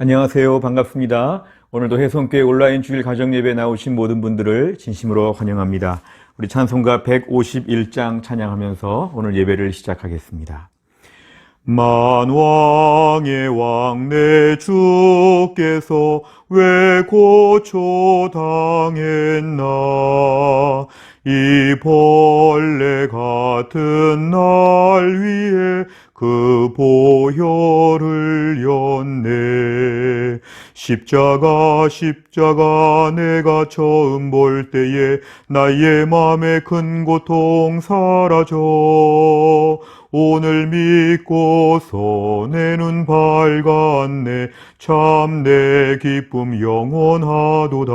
안녕하세요. 반갑습니다. 오늘도 해성교회 온라인 주일 가정예배 나오신 모든 분들을 진심으로 환영합니다. 우리 찬송가 151장 찬양하면서 오늘 예배를 시작하겠습니다. 만왕의 왕 내 주께서 왜 고초당했나. 이 벌레 같은 날 위에 그 보혈을 흘렸네. 십자가 내가 처음 볼 때에 나의 맘에 큰 고통 사라져. 오늘 믿고서 내 눈 밝았네. 참 내 기쁨 영원하도다.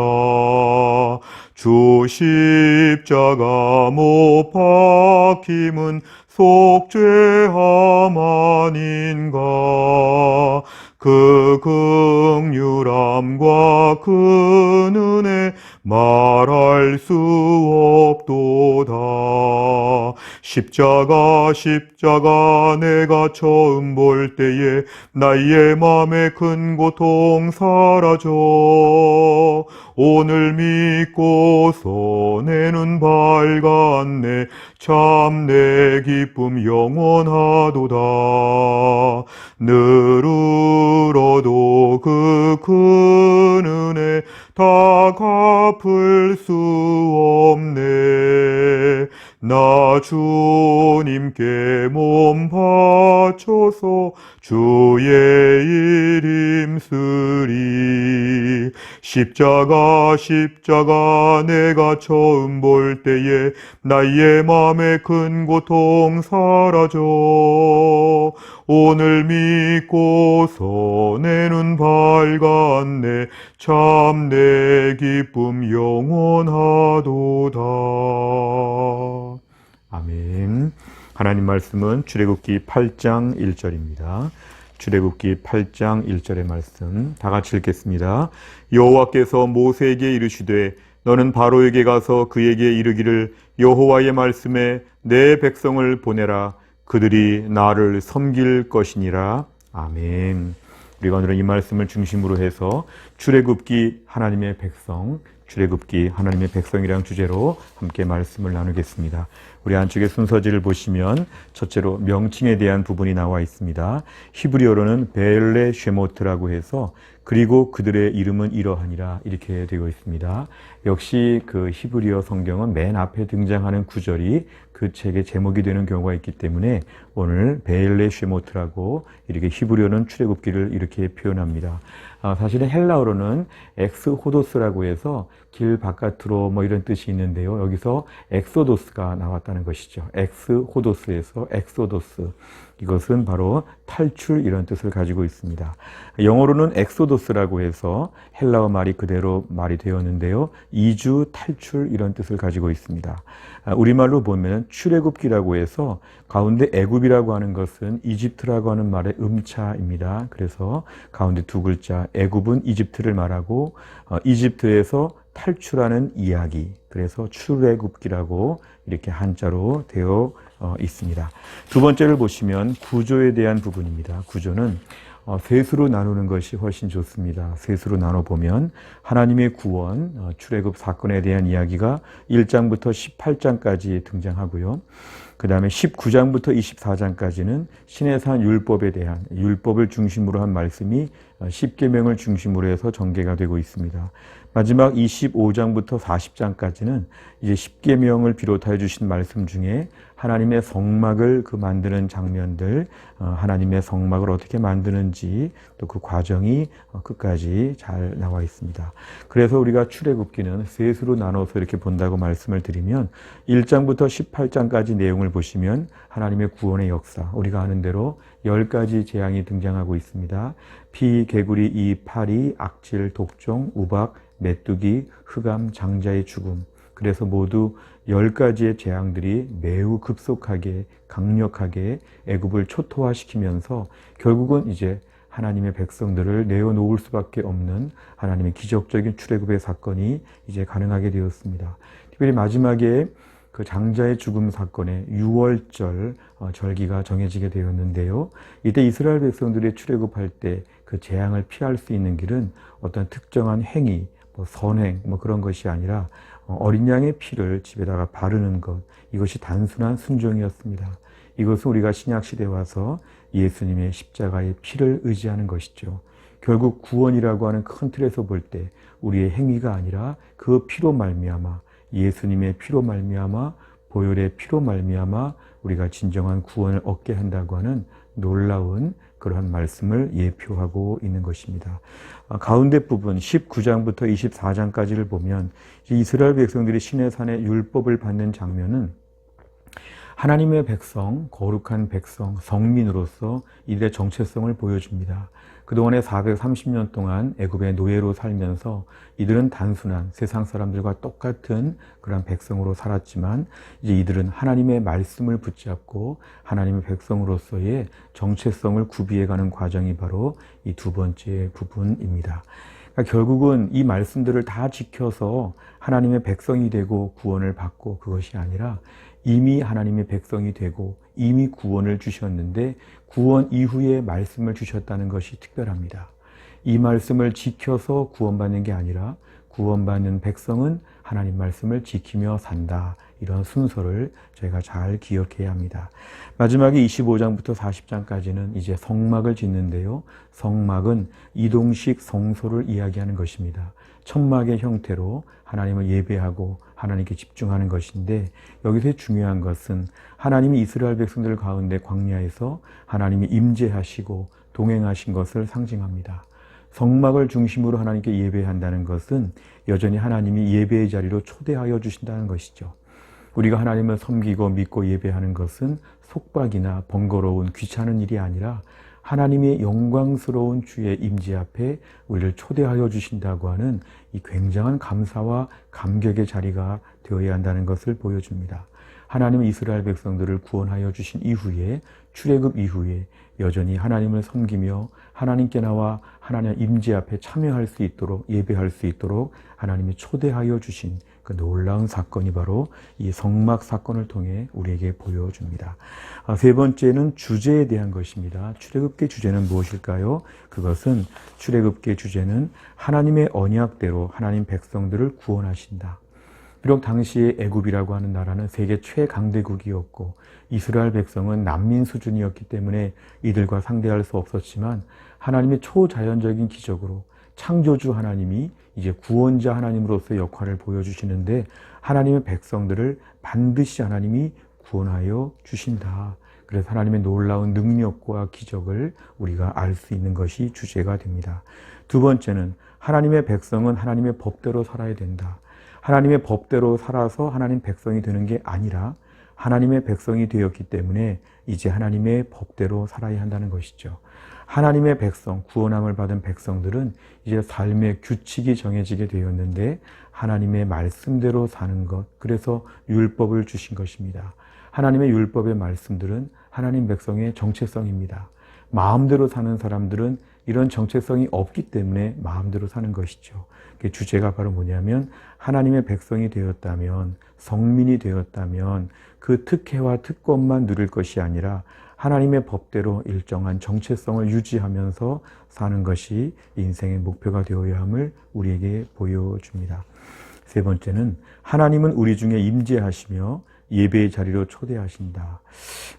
주 십자가 못 박힘은 속죄함 아닌가. 그 긍휼함과 그 은혜 말할 수 없도다. 십자가 내가 처음 볼 때에 나의 맘에 큰 고통 사라져. 오늘 믿고서 내 눈 밝았네. 참 내 기쁨 영원하도다. 늘 울어도 그 큰 은혜 다 갚을 수 없네. 나 주님께 몸 바쳐서 주의 일 힘쓰리. 십자가 내가 처음 볼 때에 나의 맘에 큰 고통 사라져. 오늘 믿고서 내 눈 밝았네. 참 내 기쁨 영원하도다. 아멘. 하나님 말씀은 출애굽기 8장 1절입니다. 출애굽기 8장 1절의 말씀 다 같이 읽겠습니다. 여호와께서 모세에게 이르시되 너는 바로에게 가서 그에게 이르기를 여호와의 말씀에 내 백성을 보내라. 그들이 나를 섬길 것이니라. 아멘. 우리가 오늘은 이 말씀을 중심으로 해서 출애굽기 하나님의 백성, 출애굽기 하나님의 백성이라는 주제로 함께 말씀을 나누겠습니다. 우리 안쪽에 순서지를 보시면 첫째로 명칭에 대한 부분이 나와 있습니다. 히브리어로는 베엘레 쉐모트라고 해서 그리고 그들의 이름은 이러하니라 이렇게 되어 있습니다. 역시 그 히브리어 성경은 맨 앞에 등장하는 구절이 그 책의 제목이 되는 경우가 있기 때문에 오늘 베엘레 쉐모트라고 이렇게 히브리어는 출애굽기를 이렇게 표현합니다. 사실은 헬라어로는 엑스호도스라고 해서 길 바깥으로 뭐 이런 뜻이 있는데요. 여기서 엑소도스가 나왔다는 것이죠. 엑스호도스에서 엑소도스. 이것은 바로 탈출 이런 뜻을 가지고 있습니다. 영어로는 엑소도스라고 해서 헬라어 말이 그대로 말이 되었는데요. 이주, 탈출 이런 뜻을 가지고 있습니다. 우리말로 보면 출애굽기라고 해서 가운데 애굽이라고 하는 것은 이집트라고 하는 말의 음차입니다. 그래서 가운데 두 글자 애굽은 이집트를 말하고 이집트에서 탈출하는 이야기, 그래서 출애굽기라고 이렇게 한자로 되어 있습니다. 두 번째를 보시면 구조에 대한 부분입니다. 구조는 셋으로 나누는 것이 훨씬 좋습니다. 셋으로 나눠보면 하나님의 구원, 출애굽 사건에 대한 이야기가 1장부터 18장까지 등장하고요. 그 다음에 19장부터 24장까지는 시내산 율법에 대한 율법을 중심으로 한 말씀이 10계명을 중심으로 해서 전개가 되고 있습니다. 마지막 25장부터 40장까지는 이제 10계명을 비롯하여 주신 말씀 중에 하나님의 성막을 만드는 장면들, 하나님의 성막을 어떻게 만드는지 또 그 과정이 끝까지 잘 나와 있습니다. 그래서 우리가 출애굽기는 셋으로 나눠서 이렇게 본다고 말씀을 드리면 1장부터 18장까지 내용을 보시면 하나님의 구원의 역사, 우리가 아는 대로 10가지 재앙이 등장하고 있습니다. 피, 개구리, 이, 파리, 악질, 독종, 우박, 메뚜기, 흑암, 장자의 죽음. 그래서 모두 10가지의 재앙들이 매우 급속하게 강력하게 애굽을 초토화시키면서 결국은 이제 하나님의 백성들을 내어놓을 수밖에 없는 하나님의 기적적인 출애굽의 사건이 이제 가능하게 되었습니다. 특별히 마지막에 그 장자의 죽음 사건의 6월절 절기가 정해지게 되었는데요. 이때 이스라엘 백성들이 출애굽할 때 그 재앙을 피할 수 있는 길은 어떤 특정한 행위, 선행 그런 것이 아니라 어린 양의 피를 집에다가 바르는 것, 이것이 단순한 순종이었습니다. 이것은 우리가 신약시대에 와서 예수님의 십자가의 피를 의지하는 것이죠. 결국 구원이라고 하는 큰 틀에서 볼 때 우리의 행위가 아니라 그 피로 말미암아, 예수님의 피로 말미암아, 보혈의 피로 말미암아 우리가 진정한 구원을 얻게 한다고 하는 놀라운 그러한 말씀을 예표하고 있는 것입니다. 가운데 부분 19장부터 24장까지를 보면 이스라엘 백성들이 시내산의 율법을 받는 장면은 하나님의 백성, 거룩한 백성, 성민으로서 이들의 정체성을 보여줍니다. 그동안에 430년 동안 애굽의 노예로 살면서 이들은 단순한 세상 사람들과 똑같은 그런 백성으로 살았지만 이제 이들은 하나님의 말씀을 붙잡고 하나님의 백성으로서의 정체성을 구비해가는 과정이 바로 이 두 번째 부분입니다. 그러니까 결국은 이 말씀들을 다 지켜서 하나님의 백성이 되고 구원을 받고 그것이 아니라 이미 하나님의 백성이 되고 이미 구원을 주셨는데 구원 이후에 말씀을 주셨다는 것이 특별합니다. 이 말씀을 지켜서 구원받는 게 아니라 구원받는 백성은 하나님 말씀을 지키며 산다. 이런 순서를 저희가 잘 기억해야 합니다. 마지막에 25장부터 40장까지는 이제 성막을 짓는데요. 성막은 이동식 성소를 이야기하는 것입니다. 천막의 형태로 하나님을 예배하고 하나님께 집중하는 것인데 여기서 중요한 것은 하나님이 이스라엘 백성들 가운데 광야에서 하나님이 임재하시고 동행하신 것을 상징합니다. 성막을 중심으로 하나님께 예배한다는 것은 여전히 하나님이 예배의 자리로 초대하여 주신다는 것이죠. 우리가 하나님을 섬기고 믿고 예배하는 것은 속박이나 번거로운 귀찮은 일이 아니라 하나님의 영광스러운 주의 임재 앞에 우리를 초대하여 주신다고 하는 이 굉장한 감사와 감격의 자리가 되어야 한다는 것을 보여줍니다. 하나님은 이스라엘 백성들을 구원하여 주신 이후에 출애굽 이후에 여전히 하나님을 섬기며 하나님께 나와 하나님의 임재 앞에 참여할 수 있도록 예배할 수 있도록 하나님이 초대하여 주신 그 놀라운 사건이 바로 이 성막 사건을 통해 우리에게 보여줍니다. 세 번째는 주제에 대한 것입니다. 출애굽기 주제는 무엇일까요? 그것은 출애굽기 주제는 하나님의 언약대로 하나님 백성들을 구원하신다. 비록 당시에 애굽이라고 하는 나라는 세계 최강대국이었고 이스라엘 백성은 난민 수준이었기 때문에 이들과 상대할 수 없었지만 하나님의 초자연적인 기적으로 창조주 하나님이 이제 구원자 하나님으로서의 역할을 보여주시는데 하나님의 백성들을 반드시 하나님이 구원하여 주신다. 그래서 하나님의 놀라운 능력과 기적을 우리가 알 수 있는 것이 주제가 됩니다. 두 번째는 하나님의 백성은 하나님의 법대로 살아야 된다. 하나님의 법대로 살아서 하나님 백성이 되는 게 아니라 하나님의 백성이 되었기 때문에 이제 하나님의 법대로 살아야 한다는 것이죠. 하나님의 백성, 구원함을 받은 백성들은 이제 삶의 규칙이 정해지게 되었는데 하나님의 말씀대로 사는 것, 그래서 율법을 주신 것입니다. 하나님의 율법의 말씀들은 하나님 백성의 정체성입니다. 마음대로 사는 사람들은 이런 정체성이 없기 때문에 마음대로 사는 것이죠. 그 주제가 바로 뭐냐면 하나님의 백성이 되었다면, 성민이 되었다면 그 특혜와 특권만 누릴 것이 아니라 하나님의 법대로 일정한 정체성을 유지하면서 사는 것이 인생의 목표가 되어야 함을 우리에게 보여줍니다. 세 번째는 하나님은 우리 중에 임재하시며 예배의 자리로 초대하신다.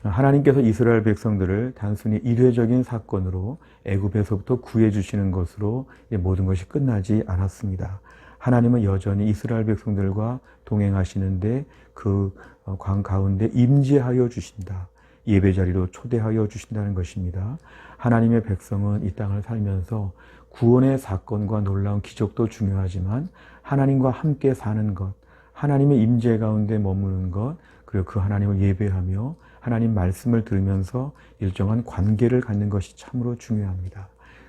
하나님께서 이스라엘 백성들을 단순히 일회적인 사건으로 애굽에서부터 구해 주시는 것으로 모든 것이 끝나지 않았습니다. 하나님은 여전히 이스라엘 백성들과 동행하시는데 그 광 가운데 임재하여 주신다. 예배 자리로 초대하여 주신다는 것입니다. 하나님의 백성은 이 땅을 살면서 구원의 사건과 놀라운 기적도 중요하지만 하나님과 함께 사는 것, 하나님의 임재 가운데 머무는 것, 그리고 그 하나님을 예배하며 하나님 말씀을 들으면서 일정한 관계를 갖는 것이 참으로 중요합니다.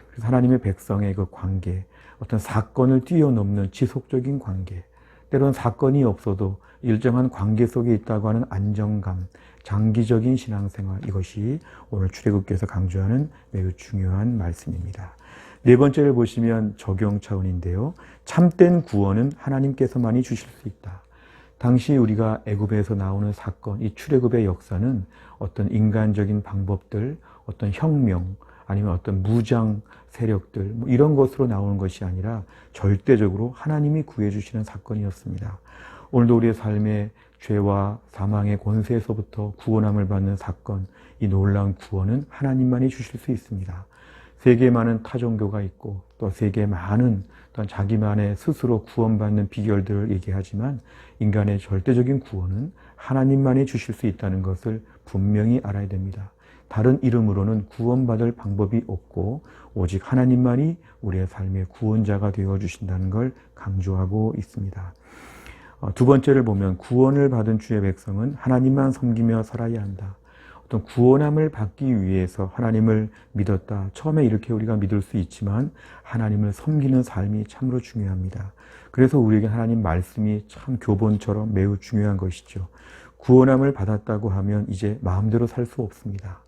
그래서 하나님의 백성의 그 관계, 어떤 사건을 뛰어넘는 지속적인 관계, 때로는 사건이 없어도 일정한 관계 속에 있다고 하는 안정감, 장기적인 신앙생활, 이것이 오늘 출애굽기에서 강조하는 매우 중요한 말씀입니다. 네 번째를 보시면 적용 차원인데요. 참된 구원은 하나님께서만이 주실 수 있다. 당시 우리가 애굽에서 나오는 사건, 이 출애굽의 역사는 어떤 인간적인 방법들, 어떤 혁명, 아니면 어떤 무장 세력들, 뭐 이런 것으로 나오는 것이 아니라 절대적으로 하나님이 구해주시는 사건이었습니다. 오늘도 우리의 삶의 죄와 사망의 권세에서부터 구원함을 받는 사건, 이 놀라운 구원은 하나님만이 주실 수 있습니다. 세계에 많은 타종교가 있고 또 세계에 많은 또한 자기만의 스스로 구원받는 비결들을 얘기하지만 인간의 절대적인 구원은 하나님만이 주실 수 있다는 것을 분명히 알아야 됩니다. 다른 이름으로는 구원받을 방법이 없고 오직 하나님만이 우리의 삶의 구원자가 되어주신다는 걸 강조하고 있습니다. 두 번째를 보면 구원을 받은 주의 백성은 하나님만 섬기며 살아야 한다. 어떤 구원함을 받기 위해서 하나님을 믿었다. 처음에 이렇게 우리가 믿을 수 있지만 하나님을 섬기는 삶이 참으로 중요합니다. 그래서 우리에게 하나님 말씀이 참 교본처럼 매우 중요한 것이죠. 구원함을 받았다고 하면 이제 마음대로 살 수 없습니다.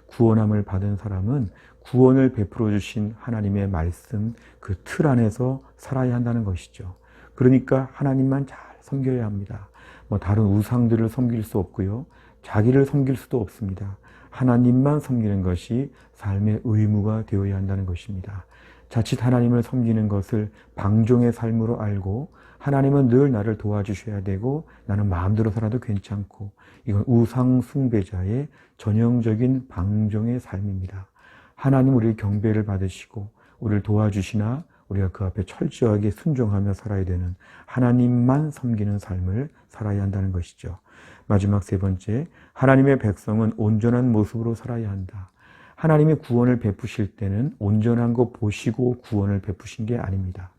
구원함을 받은 사람은 구원을 베풀어 주신 하나님의 말씀, 그 틀 안에서 살아야 한다는 것이죠. 그러니까 하나님만 잘 섬겨야 합니다. 다른 우상들을 섬길 수 없고요. 자기를 섬길 수도 없습니다. 하나님만 섬기는 것이 삶의 의무가 되어야 한다는 것입니다. 자칫 하나님을 섬기는 것을 방종의 삶으로 알고 하나님은 늘 나를 도와주셔야 되고 나는 마음대로 살아도 괜찮고 이건 우상 숭배자의 전형적인 방종의 삶입니다. 하나님 우리의 경배를 받으시고 우리를 도와주시나 우리가 그 앞에 철저하게 순종하며 살아야 되는 하나님만 섬기는 삶을 살아야 한다는 것이죠. 마지막 세 번째, 하나님의 백성은 온전한 모습으로 살아야 한다. 하나님의 구원을 베푸실 때는 온전한 거 보시고 구원을 베푸신 게 아닙니다.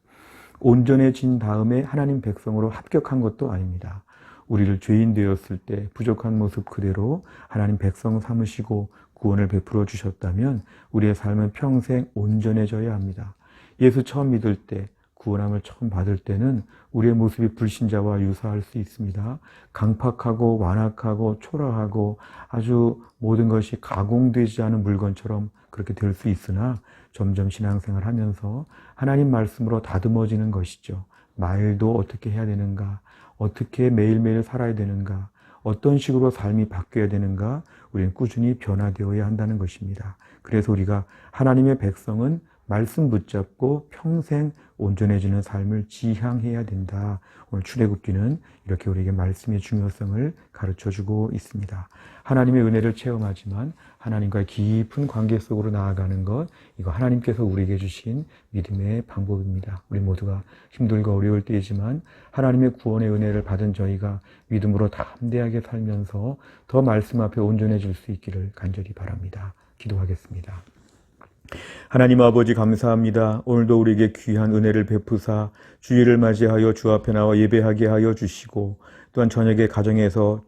온전해진 다음에 하나님 백성으로 합격한 것도 아닙니다. 우리를 죄인 되었을 때 부족한 모습 그대로 하나님 백성 삼으시고 구원을 베풀어 주셨다면 우리의 삶은 평생 온전해져야 합니다. 예수 처음 믿을 때, 구원함을 처음 받을 때는 우리의 모습이 불신자와 유사할 수 있습니다. 강팍하고 완악하고 초라하고 아주 모든 것이 가공되지 않은 물건처럼 그렇게 될 수 있으나 점점 신앙생활 하면서 하나님 말씀으로 다듬어지는 것이죠. 말도 어떻게 해야 되는가, 어떻게 매일매일 살아야 되는가, 어떤 식으로 삶이 바뀌어야 되는가, 우리는 꾸준히 변화되어야 한다는 것입니다. 그래서 우리가 하나님의 백성은 말씀 붙잡고 평생 온전해지는 삶을 지향해야 된다. 오늘 출애굽기는 이렇게 우리에게 말씀의 중요성을 가르쳐주고 있습니다. 하나님의 은혜를 체험하지만 하나님과의 깊은 관계 속으로 나아가는 것, 이거 하나님께서 우리에게 주신 믿음의 방법입니다. 우리 모두가 힘들고 어려울 때이지만 하나님의 구원의 은혜를 받은 저희가 믿음으로 담대하게 살면서 더 말씀 앞에 온전해질 수 있기를 간절히 바랍니다. 기도하겠습니다. 하나님 아버지 감사합니다. 오늘도 우리에게 귀한 은혜를 베푸사 주일을 맞이하여 주 앞에 나와 예배하게 하여 주시고 또한 저녁에 가정에서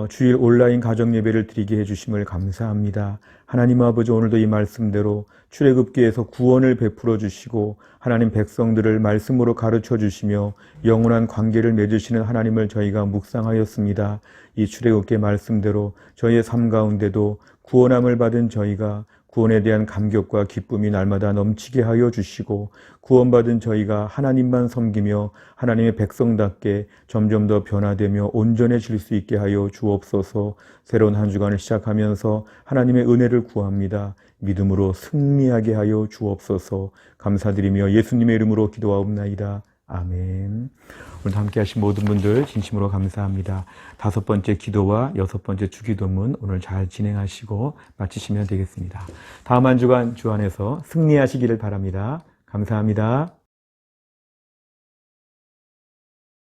주일 온라인 가정 예배를 드리게 해주심을 감사합니다. 하나님 아버지 오늘도 이 말씀대로 출애굽기에서 구원을 베풀어 주시고 하나님 백성들을 말씀으로 가르쳐 주시며 영원한 관계를 맺으시는 하나님을 저희가 묵상하였습니다. 이 출애굽기의 말씀대로 저희의 삶 가운데도 구원함을 받은 저희가 구원에 대한 감격과 기쁨이 날마다 넘치게 하여 주시고 구원받은 저희가 하나님만 섬기며 하나님의 백성답게 점점 더 변화되며 온전해질 수 있게 하여 주옵소서. 새로운 한 주간을 시작하면서 하나님의 은혜를 구합니다. 믿음으로 승리하게 하여 주옵소서. 감사드리며 예수님의 이름으로 기도하옵나이다. 아멘. 오늘 함께 하신 모든 분들 진심으로 감사합니다. 5번째 기도와 6번째 주기도문 오늘 잘 진행하시고 마치시면 되겠습니다. 다음 한 주간 주 안에서 승리하시기를 바랍니다. 감사합니다.